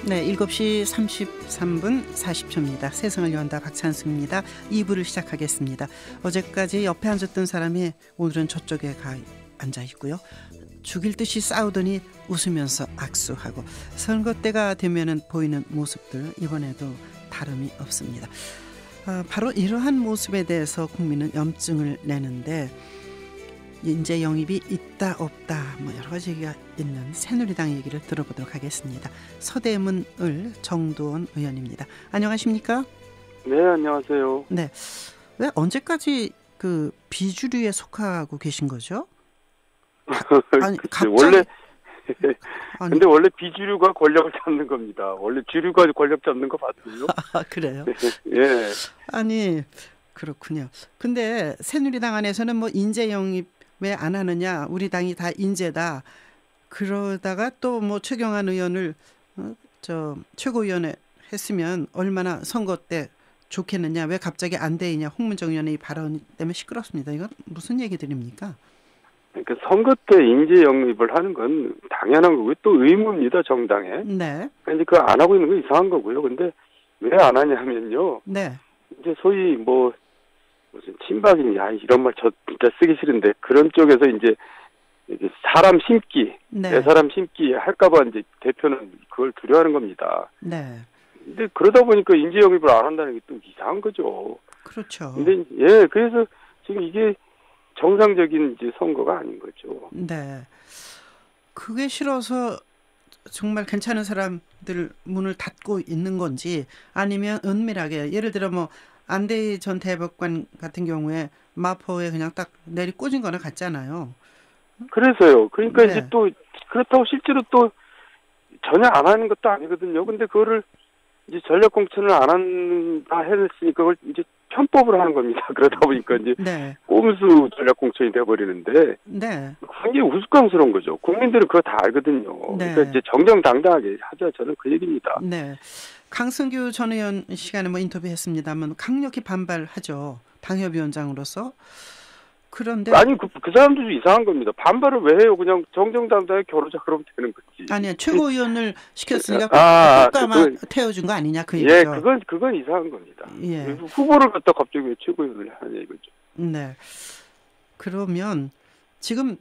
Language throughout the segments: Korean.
네, 7시 33분 40초입니다. 세상을 연다 박찬수입니다. 2부를 시작하겠습니다. 어제까지 옆에 앉았던 사람이 오늘은 저쪽에 가 앉아 있고요. 죽일 듯이 싸우더니 웃으면서 악수하고 선거 때가 되면은 보이는 모습들 이번에도 다름이 없습니다. 바로 이러한 모습에 대해서 국민은 염증을 내는데 인재 영입이 있다 없다 뭐 여러 가지 얘기가 있는 새누리당 얘기를 들어보도록 하겠습니다. 서대문을 정두원 의원입니다. 안녕하십니까? 네, 안녕하세요. 네, 왜 언제까지 그 비주류에 속하고 계신 거죠? 아니 갑자기 원래 근데 원래 비주류가 권력을 잡는 겁니다. 원래 주류가 권력 잡는 거 봤어요? 그래요? 예. 아니 그렇군요. 근데 새누리당 안에서는 뭐 인재 영입 왜 안 하느냐? 우리 당이 다 인재다. 그러다가 또 뭐 최경환 의원을 최고위원회 했으면 얼마나 선거 때 좋겠느냐? 왜 갑자기 안 되느냐? 홍문정 의원의 이 발언 때문에 시끄럽습니다. 이건 무슨 얘기들입니까? 그러니까 선거 때 인재 영입을 하는 건 당연한 거고요. 또 의무입니다, 정당에. 네. 근데 그거 안 하고 있는 건 이상한 거고요. 근데 왜 안 하냐면요. 네. 이제 소위 뭐 무슨 친박이냐 이런 말 저 진짜 쓰기 싫은데 그런 쪽에서 이제 사람 심기, 네. 내 사람 심기 할까봐 이제 대표는 그걸 두려워하는 겁니다. 네. 근데 그러다 보니까 인재 영입을 안 한다는 게 또 이상한 거죠. 그렇죠. 근데 예, 그래서 지금 이게 정상적인 이제 선거가 아닌 거죠. 네. 그게 싫어서 정말 괜찮은 사람들 문을 닫고 있는 건지 아니면 은밀하게 예를 들어 뭐 안대희 전 대법관 같은 경우에 마포에 그냥 딱 내리 꽂은 거나 같잖아요. 그래서요. 그러니까 네. 이제 또 그렇다고 실제로 또 전혀 안 하는 것도 아니거든요. 근데 그거를 이제 전략 공천을 안 한다 했으니까 그걸 이제 편법을 하는 겁니다. 그러다 보니까 이제 네. 꼼수 전략 공천이 돼버리는데 네. 굉장히 우스꽝스러운 거죠. 국민들은 그거 다 알거든요. 네. 그러니까 이제 정정당당하게 하자 저는 그 얘기입니다. 네. 강승규 전 의원 시간에 뭐 인터뷰했습니다만 강력히 반발하죠. 당협위원장으로서. 그런데 아니 그 사람들도 이상한 겁니다. 반발을 왜 해요? 그냥 정정당당하게 겨루자 그러면 되는 거지. 아니야 최고위원을 시켰으니까 국가만 태워준 거 아니냐 그 얘기죠. 예, 그건 이상한 겁니다. 예. 후보를 갖다 갑자기 왜 최고위원을 하냐 이거죠. 네. 그러면 지금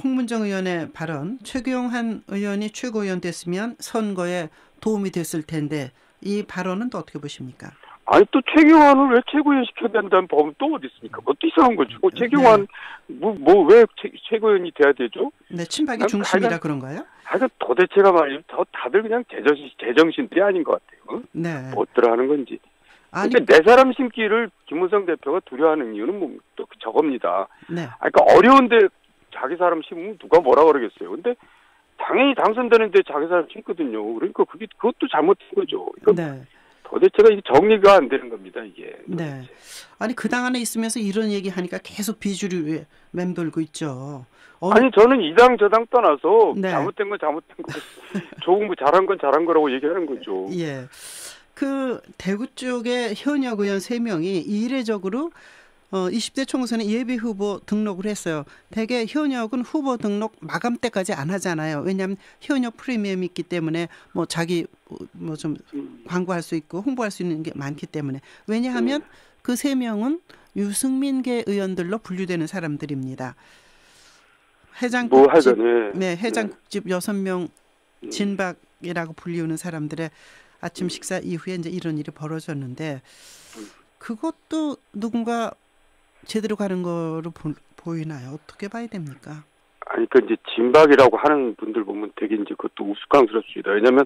홍문정 의원의 발언, 최경환 의원이 최고위원 됐으면 선거에 도움이 됐을 텐데 이 발언은 또 어떻게 보십니까? 아니 또 최경환을 왜 최고위원 시켜야 된다는 법은 또 어디 있습니까? 그것도 이상한 거죠. 최경환 뭐 왜 최고위원이 돼야 되죠? 네, 친박이 중심이라 그런가요? 도대체가 말이죠. 다들 그냥 제정신들이 아닌 것 같아요. 네. 뭐들 하는 건지. 아니, 그러니까 내 사람 심기를 김무성 대표가 두려워하는 이유는 뭐 또 저겁니다. 네. 그러니까 어려운데 자기 사람 심으면 누가 뭐라 그러겠어요. 근데 당연히 당선되는데 자기 사람 심거든요. 그러니까 그것도 잘못된 거죠. 네. 도대체가 이게 정리가 안 되는 겁니다, 이게. 네. 아니 그 당 안에 있으면서 이런 얘기 하니까 계속 비주류에 맴돌고 있죠. 아니 저는 이 당 저 당 떠나서 네. 잘못된 건 잘못된 거고 좋은 거 잘한 건 잘한 거라고 얘기하는 거죠. 예. 그 대구 쪽에 현역 의원 3명이 이례적으로 20대 총선에 예비 후보 등록을 했어요. 대개 현역은 후보 등록 마감 때까지 안 하잖아요. 왜냐하면 현역 프리미엄이 있기 때문에 뭐 자기 뭐 좀 광고할 수 있고 홍보할 수 있는 게 많기 때문에. 왜냐하면 그 3명은 유승민계 의원들로 분류되는 사람들입니다. 해장국집, 해장국집 6명 진박이라고 불리우는 사람들의 아침 식사 이후에 이제 이런 일이 벌어졌는데 그것도 누군가 제대로 가는 거로 보이나요? 어떻게 봐야 됩니까? 아니, 그 이제 진박이라고 하는 분들 보면 되게 이제 그것도 우스꽝스럽습니다. 왜냐하면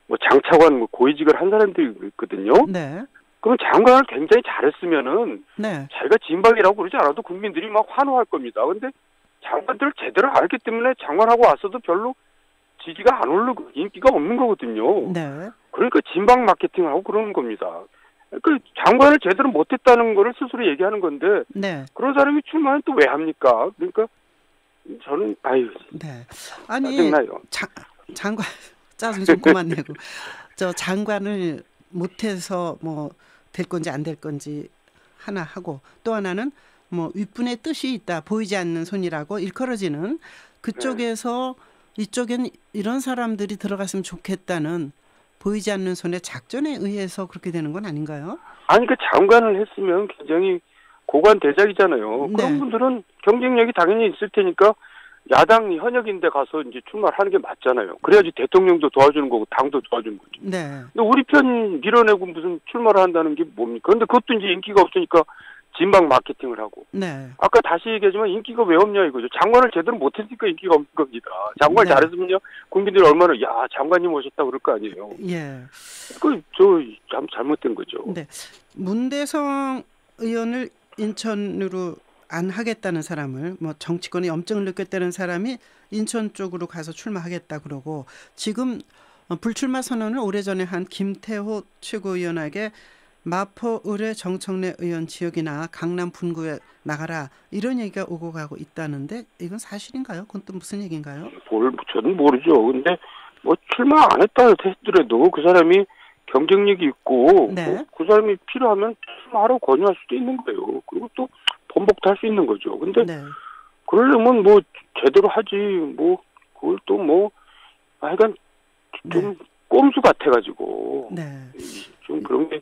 뭐 장차관 뭐 고위직을 한 사람들이 있거든요. 네. 그럼 장관을 굉장히 잘했으면은 네. 자기가 진박이라고 그러지 않아도 국민들이 막 환호할 겁니다. 근데 장관들을 제대로 알기 때문에 장관하고 왔어도 별로 지지가 안 오르고 인기가 없는 거거든요. 네. 그러니까 진박 마케팅을 하고 그러는 겁니다. 그 장관을 제대로 못했다는 거를 스스로 얘기하는 건데 네. 그런 사람이 출마는 또 왜 합니까? 그러니까 저는 네. 아니 짜증나요. 장관 짜증 좀 그만 내고 장관을 못해서 뭐 될 건지 안 될 건지 하나 하고 또 하나는 뭐 윗분의 뜻이 있다 보이지 않는 손이라고 일컬어지는 그쪽에서 이쪽엔 이런 사람들이 들어갔으면 좋겠다는 보이지 않는 손의 작전에 의해서 그렇게 되는 건 아닌가요? 아니 그 장관을 했으면 굉장히 고관 대작이잖아요. 네. 그런 분들은 경쟁력이 당연히 있을 테니까 야당 현역인데 가서 이제 출마를 하는 게 맞잖아요. 그래야지 대통령도 도와주는 거고 당도 도와주는 거죠. 네. 근데 우리 편 밀어내고 무슨 출마를 한다는 게 뭡니까? 근데 그것도 이제 인기가 없으니까 진박 마케팅을 하고. 네. 아까 다시 얘기하지만 인기가 왜 없냐 이거죠. 장관을 제대로 못했으니까 인기가 없는 겁니다. 장관 네. 잘했으면요 국민들이 얼마나 야 장관님 오셨다 그럴 거 아니에요. 예. 그 잘못된 거죠. 네. 문대성 의원을 인천으로 안 하겠다는 사람을 뭐 정치권에 염증을 느꼈다는 사람이 인천 쪽으로 가서 출마하겠다 그러고 지금 불출마 선언을 오래전에 한 김태호 최고위원에게 마포 의뢰 정청래 의원 지역이나 강남 분구에 나가라 이런 얘기가 오고 가고 있다는데 이건 사실인가요? 그건 또 무슨 얘기인가요? 저는 모르죠. 근데 뭐 출마 안 했다 했더라도 그 사람이 경쟁력이 있고 네. 그 사람이 필요하면 출마하라고 권유할 수도 있는 거예요. 그리고 또 번복도 할 수 있는 거죠. 근데 네. 그러려면 뭐 제대로 하지 뭐 그걸 또 뭐 하여간 좀 꼼수 같아가지고 네. 좀 그런 게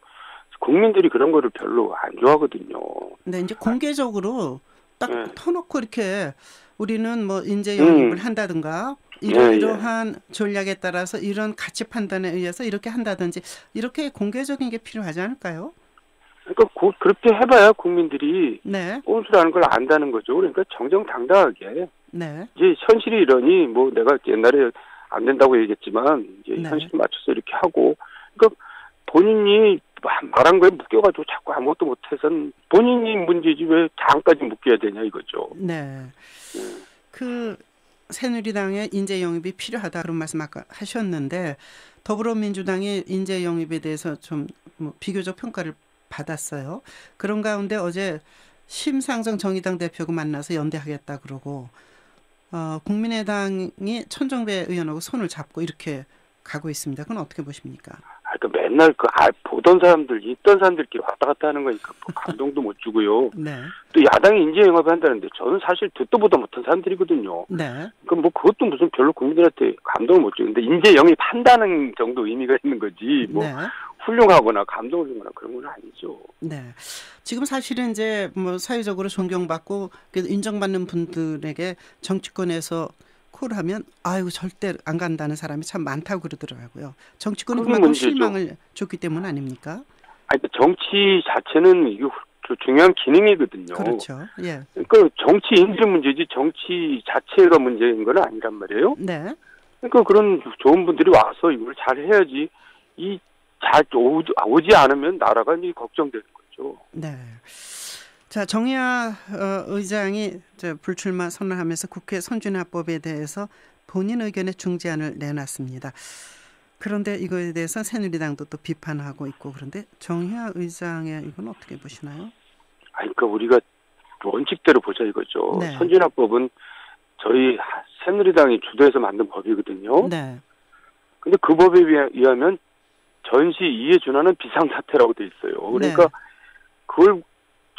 국민들이 그런 거를 별로 안 좋아하거든요. 네, 이제 공개적으로 딱 네. 터놓고 이렇게 우리는 뭐 인재 영입을 한다든가 이러이러한 전략에 따라서 이런 가치 판단에 의해서 이렇게 한다든지 이렇게 공개적인 게 필요하지 않을까요? 그러니까 그렇게 해봐야 국민들이 네, 꼼수라는 걸 안다는 거죠. 그러니까 정정당당하게 네, 이제 현실이 이러니 뭐 내가 옛날에 안 된다고 얘기했지만 이제 네. 현실에 맞춰서 이렇게 하고 그러니까 본인이 말한 거에 묶여가지고 자꾸 아무것도 못해선 본인이 문제지 왜 당까지 묶여야 되냐 이거죠. 네. 그 새누리당의 인재 영입이 필요하다 그런 말씀 아까 하셨는데 더불어민주당이 인재 영입에 대해서 좀 뭐 비교적 평가를 받았어요. 그런 가운데 어제 심상정 정의당 대표가 만나서 연대하겠다 그러고 국민의당이 천정배 의원하고 손을 잡고 이렇게 가고 있습니다. 그건 어떻게 보십니까? 그러니까 맨날 보던 사람들, 있던 사람들끼리 왔다 갔다 하는 거니까 뭐 감동도 못 주고요. 네. 또 야당이 인재 영입을 한다는데 저는 사실 듣도 보도 못한 사람들이거든요. 네. 그럼 뭐 그것도 무슨 별로 국민들한테 감동을 못 주는데 인재 영입한다는 정도 의미가 있는 거지. 뭐 네. 훌륭하거나 감동을 주거나 그런 건 아니죠. 네. 지금 사실은 이제 뭐 사회적으로 존경받고 인정받는 분들에게 정치권에서 콜하면 아유 절대 안 간다는 사람이 참 많다고 그러더라고요. 정치권이 그만큼 문제죠. 실망을 줬기 때문 아닙니까? 아니, 정치 자체는 이게 중요한 기능이거든요. 그렇죠. 예. 그러니까 정치인들의 문제지 정치 자체가 문제인 건 아니란 말이에요. 네. 그러니까 그런 좋은 분들이 와서 이걸 잘 해야지 오지 않으면 나라가 이제 걱정되는 거죠. 네. 자, 정의화 의장이 불출마 선언하면서 국회 선진화법에 대해서 본인 의견의 중재안을 내놨습니다. 그런데 이거에 대해서 새누리당도 또 비판하고 있고 그런데 정의화 의장의 이건 어떻게 보시나요? 그러니까 우리가 원칙대로 보자 이거죠. 네. 선진화법은 저희 새누리당이 주도해서 만든 법이거든요. 네. 근데 그 법에 의하면 전시 이해 준하는 비상사태라고 돼 있어요. 그러니까 네. 그걸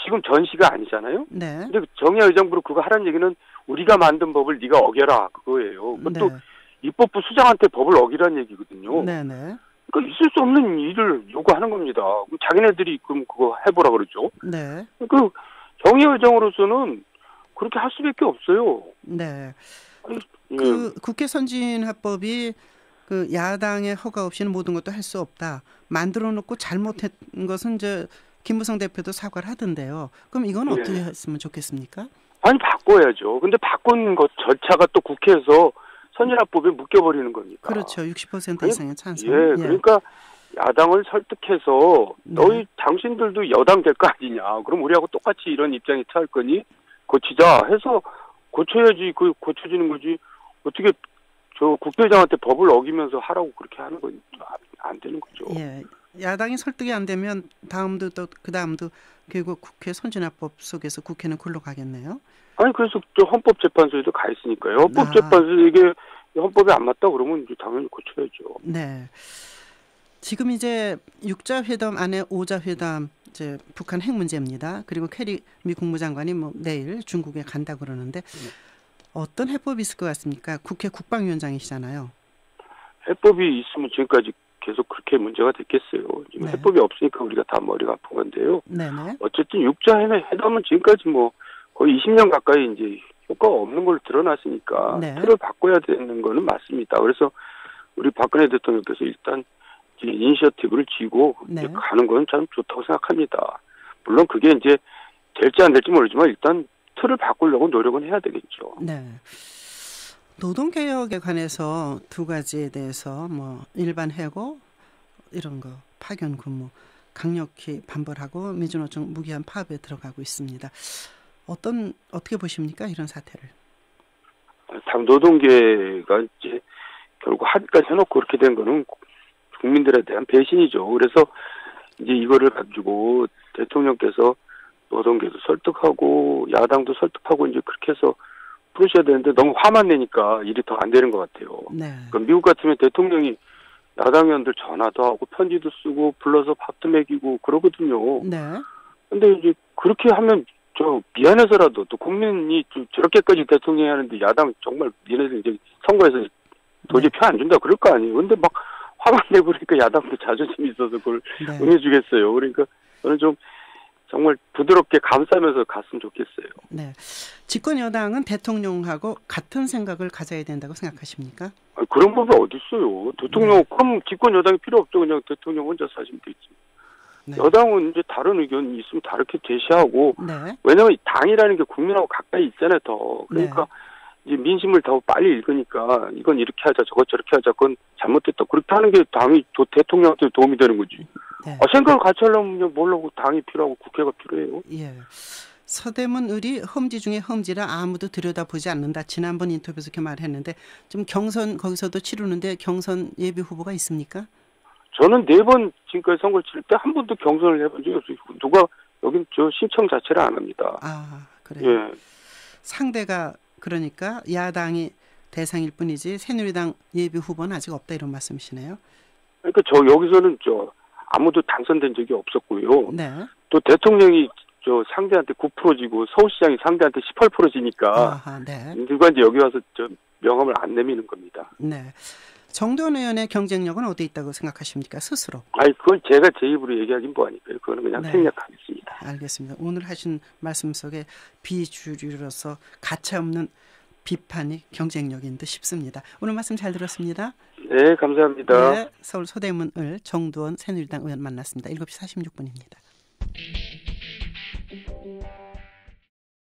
지금 전시가 아니잖아요. 네. 근데 정의화 의장부로 그거 하라는 얘기는 우리가 만든 법을 네가 어겨라 그거예요. 그것도 네. 입법부 수장한테 법을 어기라는 얘기거든요. 네, 네. 그러니까 있을 수 없는 일을 요구하는 겁니다. 그럼 자기네들이 그럼 그거 해보라 그러죠. 네. 그 정의화 의장으로서는 그렇게 할 수밖에 없어요. 네. 예. 그 국회 선진화법이 그 야당의 허가 없이는 모든 것도 할 수 없다. 만들어 놓고 잘못한 것은 이제 김무성 대표도 사과를 하던데요. 그럼 이건 어떻게 했으면 좋겠습니까? 아니 바꿔야죠. 근데 바꾼 것 절차가 또 국회에서 선진화법에 묶여버리는 겁니다. 그렇죠. 60% 이상의 찬성. 예, 그러니까 야당을 설득해서 네. 너희 당신들도 여당 될 거 아니냐. 그럼 우리하고 똑같이 이런 입장에 처할 거니 고치자 해서 고쳐야지 그 고쳐지는 거지. 어떻게 저 국회의장한테 법을 어기면서 하라고 그렇게 하는 건 안 되는 거죠. 예. 야당이 설득이 안 되면 다음도 또 그 다음도 결국 국회 선진화법 속에서 국회는 굴러가겠네요. 아니 그래서 저 헌법재판소에도 가 있으니까요. 헌법재판소 이게 헌법에 안 맞다 그러면 이제 당연히 고쳐야죠. 네. 지금 이제 6자 회담 안에 5자 회담 이제 북한 핵 문제입니다. 그리고 캐리 미 국무장관이 뭐 내일 중국에 간다 그러는데 어떤 해법이 있을 것 같습니까? 국회 국방위원장이시잖아요. 해법이 있으면 지금까지 계속 그렇게 문제가 됐겠어요. 지금 네. 해법이 없으니까 우리가 다 머리가 아픈 건데요. 네네. 어쨌든 육자 회담은 지금까지 뭐 거의 20년 가까이 이제 효과가 없는 걸로 드러났으니까 네. 틀을 바꿔야 되는 거는 맞습니다. 그래서 우리 박근혜 대통령께서 일단 이제 이니셔티브를 쥐고 네. 이제 가는 건 참 좋다고 생각합니다. 물론 그게 이제 될지 안 될지 모르지만 일단 틀을 바꾸려고 노력은 해야 되겠죠. 네. 노동개혁에 관해서 두 가지에 대해서 뭐 일반 해고 이런 거 파견 근무 강력히 반발하고 민주노총 무기한 파업에 들어가고 있습니다. 어떻게 보십니까 이런 사태를? 당 노동계가 이제 결국 합의까지 해놓고 그렇게 된 거는 국민들에 대한 배신이죠. 그래서 이제 이거를 가지고 대통령께서 노동계도 설득하고 야당도 설득하고 이제 그렇게 해서 풀으셔야 되는데 너무 화만 내니까 일이 더 안 되는 것 같아요. 네. 그러니까 미국 같으면 대통령이 야당 의원들 전화도 하고 편지도 쓰고 불러서 밥도 먹이고 그러거든요. 네. 근데 이제 그렇게 하면 저 미안해서라도 또 국민이 저렇게까지 대통령이 하는데 야당 정말 얘네들 이제 선거에서 도저히 표 안 준다 그럴 거 아니에요. 근데 막 화만 내버리니까 야당도 자존심이 있어서 그걸 네. 응해주겠어요. 그러니까 저는 좀 정말 부드럽게 감싸면서 갔으면 좋겠어요. 네. 집권 여당은 대통령하고 같은 생각을 가져야 된다고 생각하십니까? 그런 법이 어디 있어요. 대통령 그럼 집권 여당이 필요 없죠. 그냥 대통령 혼자 사시면 되지. 네. 여당은 이제 다른 의견이 있으면 다르게 제시하고 네. 왜냐하면 당이라는 게 국민하고 가까이 있잖아요. 더 그러니까 이제 민심을 더 빨리 읽으니까 이건 이렇게 하자 저것 저렇게 하자 그건 잘못됐다 그렇게 하는 게 당이 대통령한테 도움이 되는 거지. 네. 생각을 같이 하려면 뭐라고 당이 필요하고 국회가 필요해요. 예. 서대문 을이 험지 중에 험지라 아무도 들여다보지 않는다. 지난번 인터뷰에서 이렇게 말했는데 좀 경선 거기서도 치르는데 경선 예비 후보가 있습니까? 저는 4번 지금까지 선거를 치를 때 한 번도 경선을 해본 적이 없어요. 누가 여긴 저 신청 자체를 안 합니다. 아, 그래요. 예. 상대가 그러니까 야당이 대상일 뿐이지 새누리당 예비 후보는 아직 없다 이런 말씀이시네요. 그러니까 여기서는 아무도 당선된 적이 없었고요. 네. 또 대통령이 상대한테 9%지고 서울시장이 상대한테 18%지니까 아하, 네. 누가 이제 여기 와서 명함을 안 내미는 겁니다. 네. 정도원 의원의 경쟁력은 어디 있다고 생각하십니까? 스스로. 그건 제가 제 입으로 얘기하긴 뭐하니까요. 그거는 그냥 네. 생략하겠습니다. 알겠습니다. 오늘 하신 말씀 속에 비주류로서 가차없는 비판이 경쟁력인 듯 싶습니다. 오늘 말씀 잘 들었습니다. 네, 감사합니다. 네, 서울 서대문 을 정두원 새누리당 의원 만났습니다. 7시 46분입니다.